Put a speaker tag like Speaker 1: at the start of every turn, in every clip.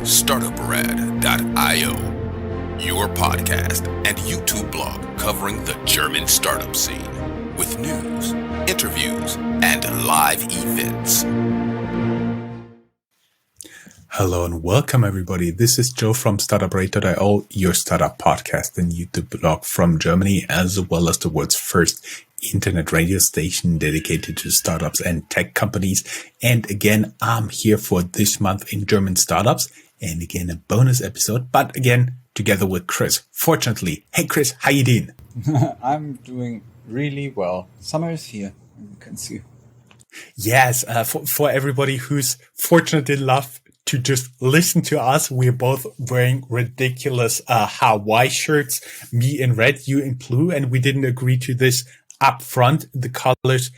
Speaker 1: startuprad.io, your podcast and YouTube blog covering the German startup scene with news, interviews, and live events.
Speaker 2: Hello and welcome everybody. This is Joe from startuprad.io, your startup podcast and YouTube blog from Germany, as well as the world's first internet radio station dedicated to startups and tech companies. And again, I'm here for this month in German startups, and again, a bonus episode, but again, together with Chris. Fortunately. Hey Chris, how you doing?
Speaker 3: I'm doing really well. Summer is here, as you can see.
Speaker 2: Yes, for everybody who's fortunate enough to just listen to us, we're both wearing ridiculous Hawaii shirts, me in red, you in blue, and we didn't agree to this up front. The colors,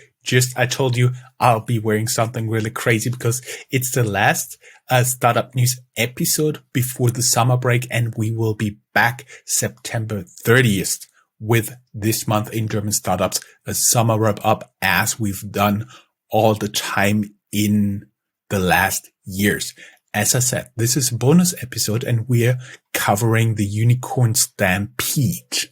Speaker 2: I told you I'll be wearing something really crazy because it's the last Startup News episode before the summer break, and we will be back September 30th with this month in German startups, a summer wrap up as we've done all the time in the last years. As I said, this is a bonus episode and we're covering the unicorn stampede.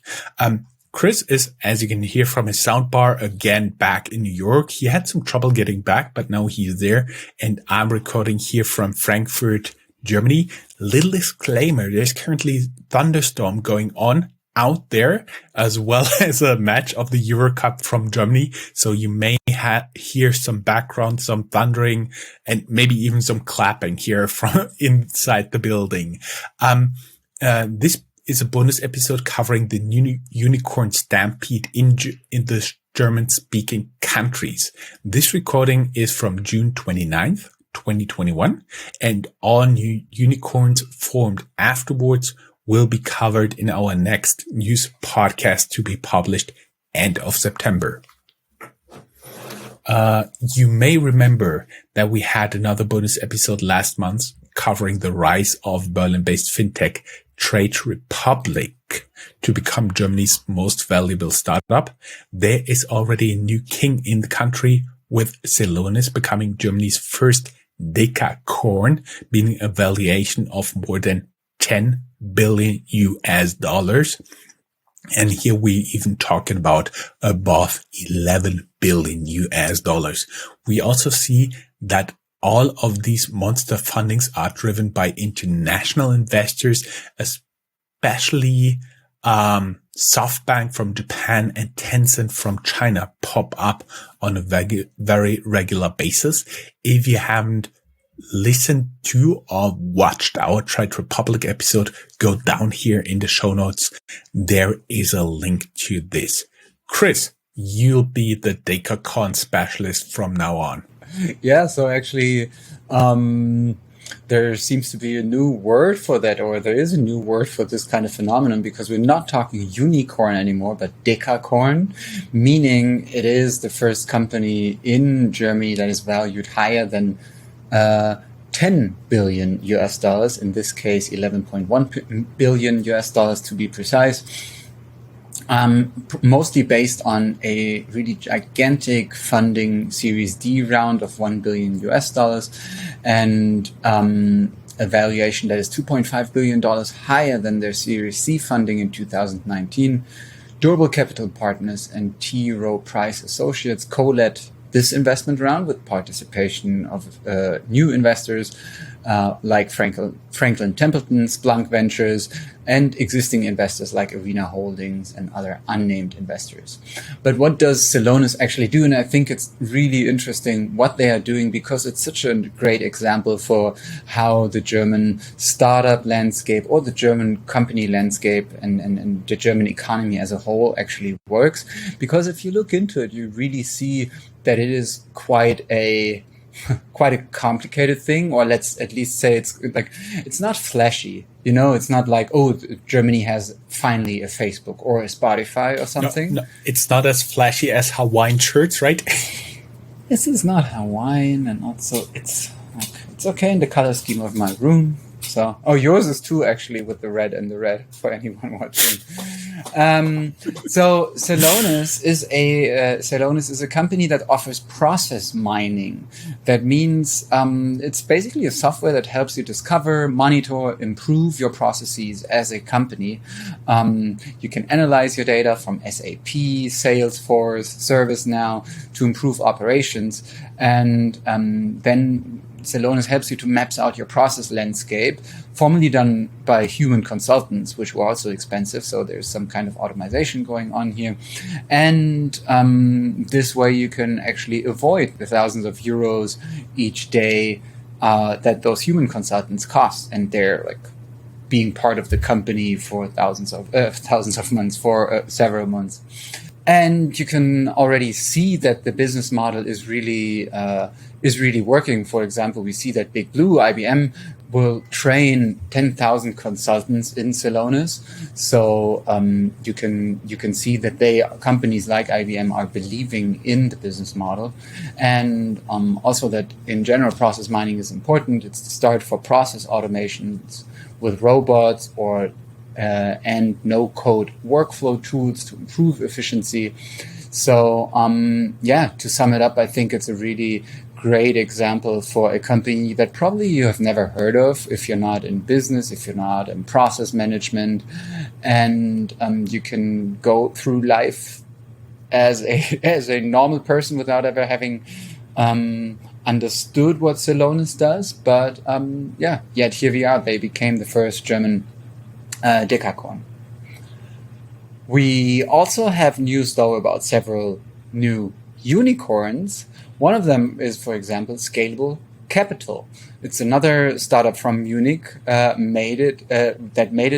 Speaker 2: Chris is, as you can hear from his soundbar, again back in New York. He had some trouble getting back, but now he's there. And I'm recording here from Frankfurt, Germany. Little disclaimer, there's currently thunderstorm going on out there, as well as a match of the Euro Cup from Germany. So you may hear some background, some thundering, and maybe even some clapping here from inside the building. This is a bonus episode covering the unicorn stampede in the German-speaking countries. This recording is from June 29th, 2021, and all new unicorns formed afterwards will be covered in our next news podcast to be published end of September. You may remember that we had another bonus episode last month covering the rise of Berlin-based fintech Trade Republic to become Germany's most valuable startup. There is already a new king in the country, with Celonis becoming Germany's first decacorn, being a valuation of more than 10 billion US dollars. And here we even talking about above 11 billion US dollars. We also see that all of these monster fundings are driven by international investors, especially SoftBank from Japan and Tencent from China pop up on a very regular basis. If you haven't listened to or watched our Trade Republic episode, go down here in the show notes. There is a link to this. Chris, you'll be the decacorn specialist from now on.
Speaker 3: Yeah, so actually, there seems to be a new word for that, or there is a new word for this kind of phenomenon, because we're not talking unicorn anymore, but decacorn, meaning it is the first company in Germany that is valued higher than 10 billion US dollars, in this case 11.1 billion US dollars to be precise. Mostly based on a really gigantic funding Series D round of 1 billion US dollars and a valuation that is $2.5 billion higher than their Series C funding in 2019. Durable Capital Partners and T. Rowe Price Associates co-led this investment round with participation of new investors like Franklin Templeton, Splunk Ventures, and existing investors like Arena Holdings and other unnamed investors. But what does Celonis actually do? And I think it's really interesting what they are doing, because it's such a great example for how the German startup landscape or the German company landscape and the German economy as a whole actually works. Because if you look into it, you really see that it is quite a complicated thing, or let's at least say it's not flashy. You know, it's not like, oh, Germany has finally a Facebook or a Spotify or something.
Speaker 2: No, it's not as flashy as Hawaiian shirts, right?
Speaker 3: This is not Hawaiian, and also it's okay in the color scheme of my room. So, yours is too, actually, with the red and the red for anyone watching. So Celonis is a company that offers process mining. That means it's basically a software that helps you discover, monitor, improve your processes as a company. You can analyze your data from SAP, Salesforce, ServiceNow to improve operations, and then Celonis helps you to map out your process landscape, formerly done by human consultants, which were also expensive. So there's some kind of automation going on here. And this way you can actually avoid the thousands of euros each day that those human consultants cost. And they're like being part of the company for thousands of months, for several months. And you can already see that the business model is really working. For example, we see that Big Blue, IBM, will train 10,000 consultants in Celonis. So you can see that companies like IBM are believing in the business model, and also that in general process mining is important. It's the start for process automations with robots or and no-code workflow tools to improve efficiency. So, to sum it up, I think it's a really great example for a company that probably you have never heard of if you're not in business, if you're not in process management, and you can go through life as a normal person without ever having understood what Celonis does. But yet here we are. They became the first German decacorn. We also have news, though, about several new unicorns. One of them is, for example, Scalable Capital. It's another startup from Munich that made it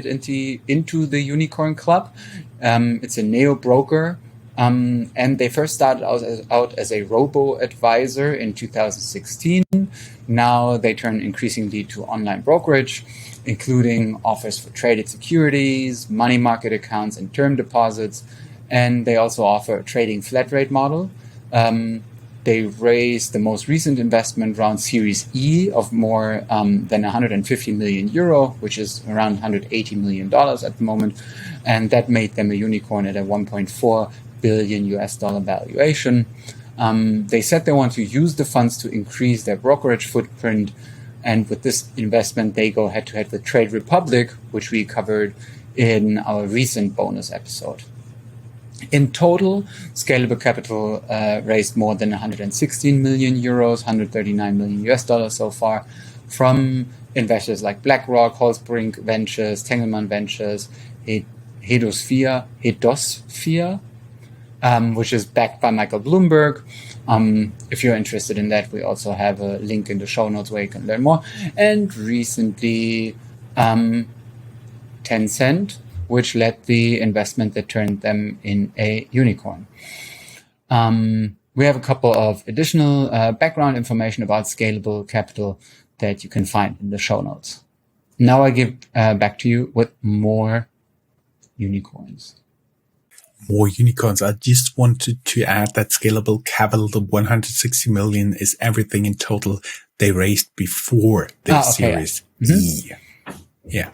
Speaker 3: into the unicorn club. It's a neo broker, and they first started out as a robo advisor in 2016. Now they turn increasingly to online brokerage, including offers for traded securities, money market accounts, and term deposits. And they also offer a trading flat rate model. They raised the most recent investment round, Series E, of more than 150 million euro, which is around $180 million at the moment. And that made them a unicorn at a 1.4 billion US dollar valuation. They said they want to use the funds to increase their brokerage footprint. And with this investment, they go head to head with Trade Republic, which we covered in our recent bonus episode. In total, Scalable Capital raised more than 116 million euros, 139 million US dollars so far, from investors like BlackRock, Holzbrink Ventures, Tengelmann Ventures, Hedosphere, which is backed by Michael Bloomberg. If you're interested in that, we also have a link in the show notes where you can learn more. And recently, Tencent, which led the investment that turned them in a unicorn. We have a couple of additional background information about Scalable Capital that you can find in the show notes. Now I give back to you with more unicorns.
Speaker 2: More unicorns. I just wanted to add that Scalable Capital, the 160 million, is everything in total they raised before the Series E. Yeah.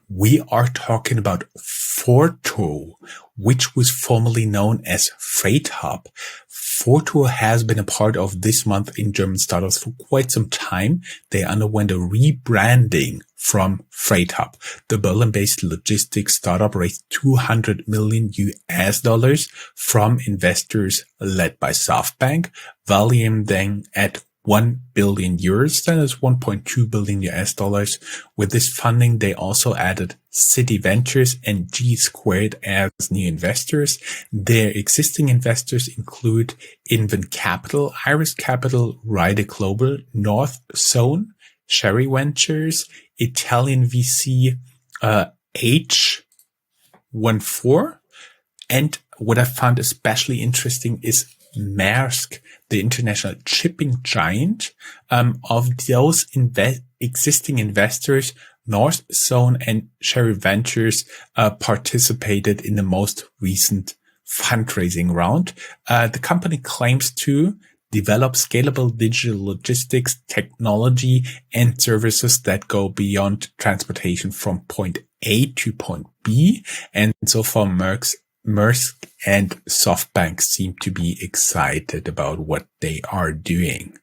Speaker 2: We are talking about Forto, which was formerly known as Freight Hub. Forto has been a part of this month in German startups for quite some time. They underwent a rebranding from Freight Hub. The Berlin-based logistics startup raised 200 million US dollars from investors led by SoftBank, valuing them at 1 billion euros, that is 1.2 billion US dollars. With this funding, they also added City Ventures and G Squared as new investors. Their existing investors include Invent Capital, Iris Capital, Ryder Global, North Zone, Sherry Ventures, Italian VC H14. And what I found especially interesting is Maersk, the international shipping giant. Of those existing investors, North Zone and Sherry Ventures participated in the most recent fundraising round. The company claims to develop scalable digital logistics technology and services that go beyond transportation from point A to point B. And so far, Maersk and SoftBank seem to be excited about what they are doing.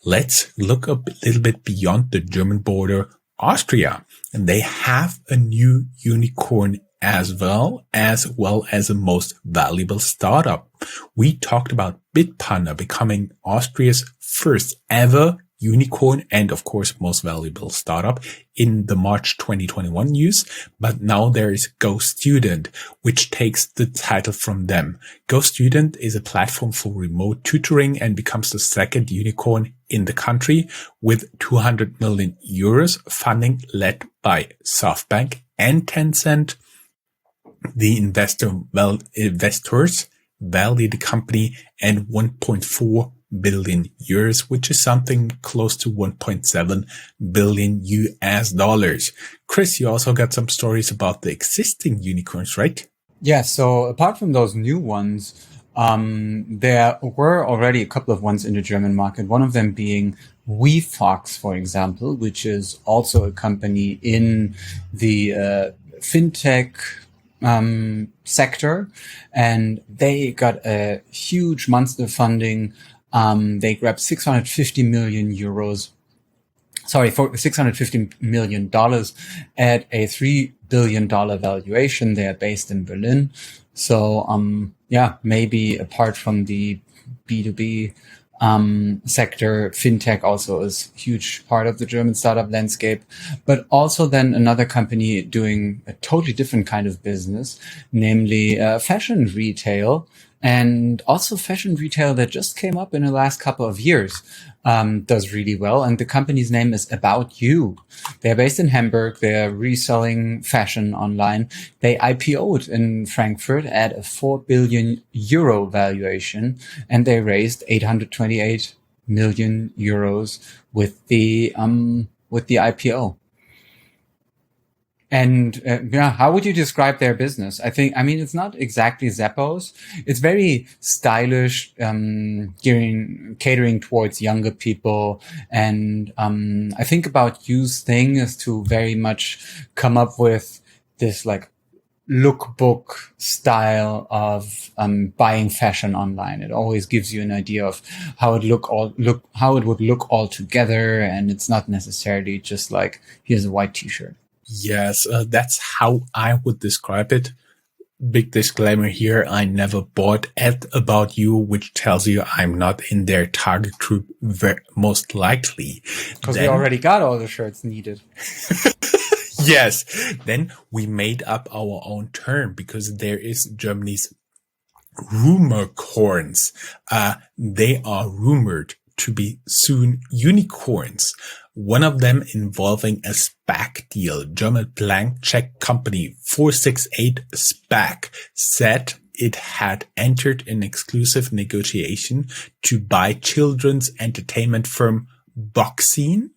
Speaker 2: Let's look a little bit beyond the German border, Austria. And they have a new unicorn as well as a most valuable startup. We talked about Bitpanda becoming Austria's first ever unicorn and, of course, most valuable startup in the March 2021 news. But now there is GoStudent, which takes the title from them. GoStudent is a platform for remote tutoring and becomes the second unicorn in the country with 200 million euros funding led by SoftBank and Tencent. The investors value the company at 1.4 billion euros, which is something close to 1.7 billion US dollars. Chris, you also got some stories about the existing unicorns, right?
Speaker 3: Yeah. So apart from those new ones, there were already a couple of ones in the German market. One of them being WeFox, for example, which is also a company in the fintech sector, and they got a huge monster funding. They grabbed 650 million euros. Sorry, for $650 million at a $3 billion valuation. They are based in Berlin. So, maybe apart from the B2B sector, fintech also is a huge part of the German startup landscape. But also then another company doing a totally different kind of business, namely fashion retail. And also fashion retail that just came up in the last couple of years, does really well. And the company's name is About You. They're based in Hamburg. They're reselling fashion online. They IPO'd in Frankfurt at a 4 billion euro valuation, and they raised 828 million euros with the IPO. And how would you describe their business? It's not exactly Zappos. It's very stylish, catering towards younger people. And I think About You's thing is to very much come up with this like lookbook style of buying fashion online. It always gives you an idea of how it would look all together, and it's not necessarily just like here's a white t-shirt.
Speaker 2: Yes, that's how I would describe it. Big disclaimer here. I never bought at About You, which tells you I'm not in their target group, most likely.
Speaker 3: Because we already got all the shirts needed.
Speaker 2: Yes. Then we made up our own term because there is Germany's rumorcorns. They are rumored to be soon unicorns. One of them involving a SPAC deal. German blank check company 468 said it had entered an exclusive negotiation to buy children's entertainment firm Boxing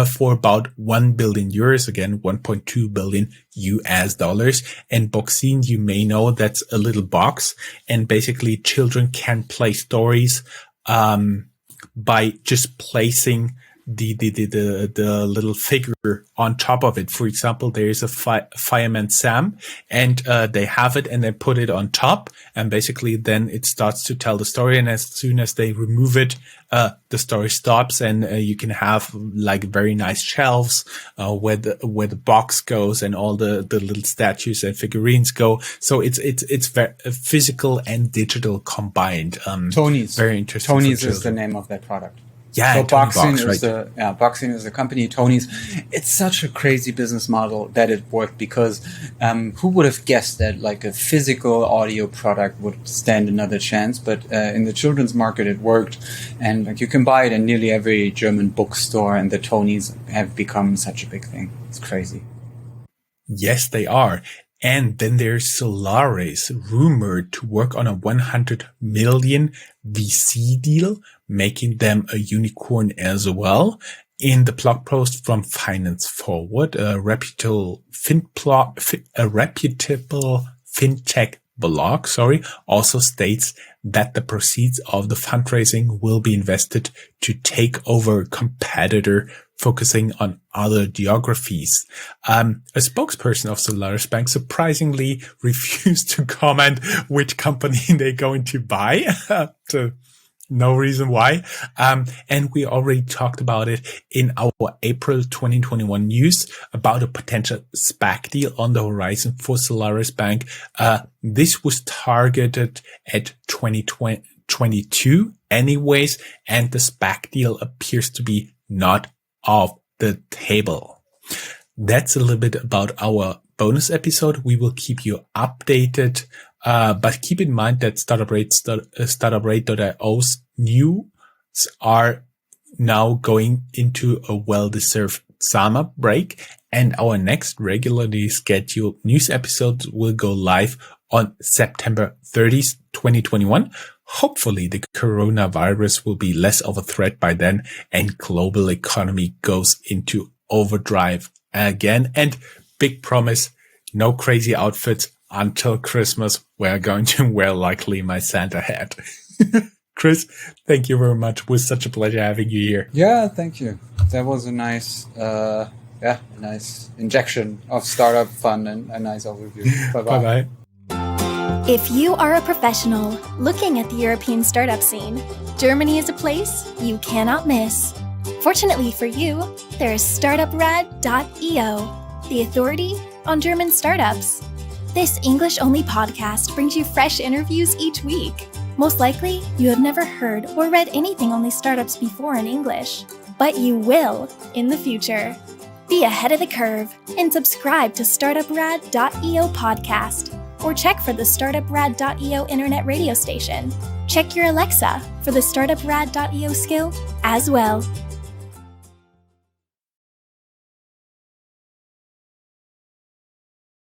Speaker 2: for about 1 billion euros, again 1.2 billion US dollars. And Boxing, you may know, that's a little box, and basically children can play stories by just placing the little figure on top of it. For example, there is a fireman Sam, and they have it and they put it on top, and basically then it starts to tell the story. And as soon as they remove it, the story stops, and you can have like very nice shelves where the box goes and all the little statues and figurines go. So it's very physical and digital combined.
Speaker 3: Tony's.
Speaker 2: Very interesting.
Speaker 3: Tony's is the name of that product.
Speaker 2: Yeah,
Speaker 3: so Boxing is
Speaker 2: right.
Speaker 3: Boxing is the company. Tony's. It's such a crazy business model that it worked, because who would have guessed that like a physical audio product would stand another chance? But in the children's market, it worked, and like you can buy it in nearly every German bookstore. And the Tonys have become such a big thing. It's crazy.
Speaker 2: Yes, they are. And then there's Solaris, rumored to work on a 100 million VC deal, making them a unicorn as well. In the blog post from Finance Forward, a reputable fintech blog, also states that the proceeds of the fundraising will be invested to take over a competitor focusing on other geographies. A spokesperson of Solaris Bank surprisingly refused to comment which company they're going to buy. So no reason why. And we already talked about it in our April 2021 news about a potential SPAC deal on the horizon for Solaris Bank. This was targeted at 2022 anyways, and the SPAC deal appears to be not off the table. That's a little bit about our bonus episode. We will keep you updated. But keep in mind that startuprate.io's news are now going into a well-deserved summer break, and our next regularly scheduled news episode will go live on September 30th, 2021. Hopefully the coronavirus will be less of a threat by then and global economy goes into overdrive again. And big promise, no crazy outfits until Christmas. We're going to wear likely my Santa hat. Chris, thank you very much. It was such a pleasure having you here.
Speaker 3: Yeah, thank you. That was a nice, nice injection of startup fun and a nice overview. Bye-bye.
Speaker 2: Bye-bye.
Speaker 4: If you are a professional looking at the European startup scene, Germany is a place you cannot miss. Fortunately for you, there is startuprad.io, the authority on German startups. This English-only podcast brings you fresh interviews each week. Most likely, you have never heard or read anything on these startups before in English, but you will in the future. Be ahead of the curve and subscribe to startuprad.io podcast, or check for the startuprad.io internet radio station. Check your Alexa for the startuprad.io skill as well.